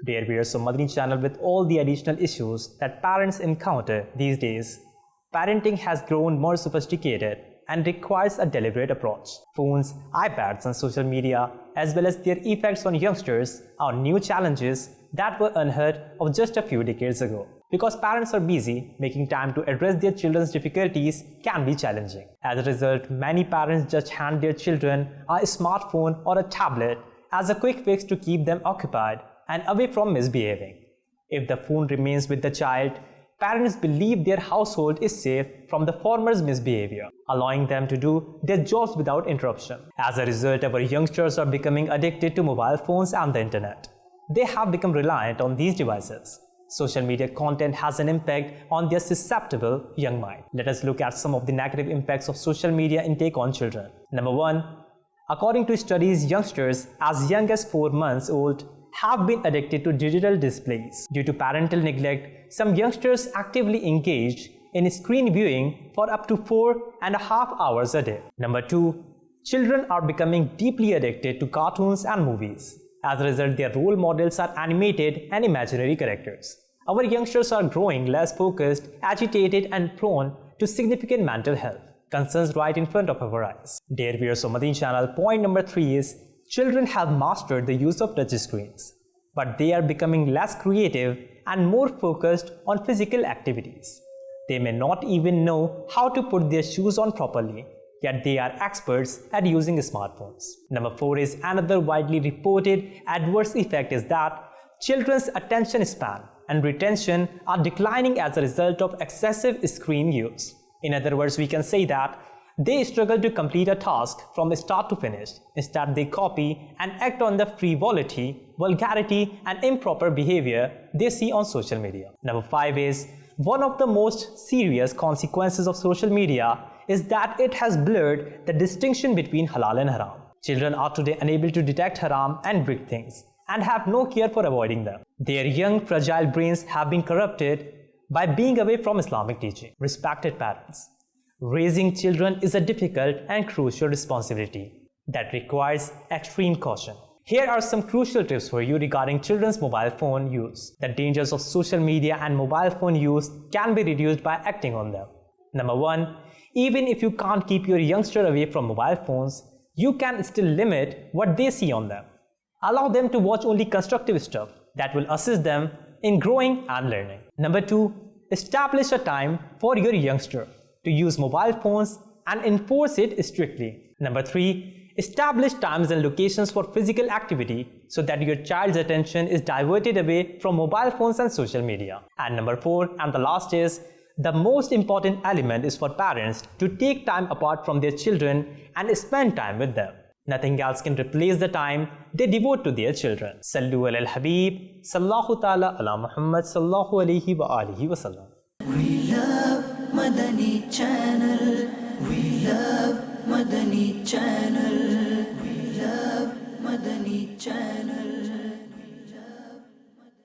Dear viewers of Madani Channel, with all the additional issues that parents encounter these days, parenting has grown more sophisticated and requires a deliberate approach. Phones, iPads and social media, as well as their effects on youngsters, are new challenges that were unheard of just a few decades ago. Because parents are busy, making time to address their children's difficulties can be challenging. As a result, many parents just hand their children a smartphone or a tablet as a quick fix to keep them occupied and away from misbehaving. If the phone remains with the child, parents believe their household is safe from the former's misbehavior, allowing them to do their jobs without interruption. As a result, our youngsters are becoming addicted to mobile phones and the internet. They have become reliant on these devices. Social media content has an impact on their susceptible young mind. Let us look at some of the negative impacts of social media intake on children. Number 1. According to studies, youngsters as young as 4 months old have been addicted to digital displays. Due to parental neglect, some youngsters actively engaged in screen viewing for up to 4.5 hours a day. Number 2. Children are becoming deeply addicted to cartoons and movies. As a result, their role models are animated and imaginary characters. Our youngsters are growing less focused, agitated and prone to significant mental health concerns right in front of our eyes. Dear viewers of Madani Channel, point number 3 is children have mastered the use of touch screens, but they are becoming less creative and more focused on physical activities. They may not even know how to put their shoes on properly, yet they are experts at using smartphones. Number 4 is another widely reported adverse effect is that children's attention span and retention are declining as a result of excessive screen use. In other words, we can say that they struggle to complete a task from start to finish. Instead, they copy and act on the frivolity, vulgarity and improper behavior they see on social media. Number 5 is one of the most serious consequences of social media is that it has blurred the distinction between halal and haram. Children are today unable to detect haram and wicked things and have no care for avoiding them. Their young, fragile brains have been corrupted by being away from Islamic teaching. Respected parents, raising children is a difficult and crucial responsibility that requires extreme caution. Here are some crucial tips for you regarding children's mobile phone use. The dangers of social media and mobile phone use can be reduced by acting on them. Number 1. Even if you can't keep your youngster away from mobile phones, you can still limit what they see on them. Allow them to watch only constructive stuff that will assist them in growing and learning. Number 2. Establish a time for your youngster to use mobile phones and enforce it strictly. Number 3. Establish times and locations for physical activity so that your child's attention is diverted away from mobile phones and social media. And number 4, and the last is, the most important element is for parents to take time apart from their children and spend time with them. Nothing else can replace the time they devote to their children. Sallu ala al-Habib, sallallahu ta'ala ala Muhammad sallallahu alayhi wa alihi wa sallam. We love Madani Channel. We love Madani Channel. We love Madani Channel.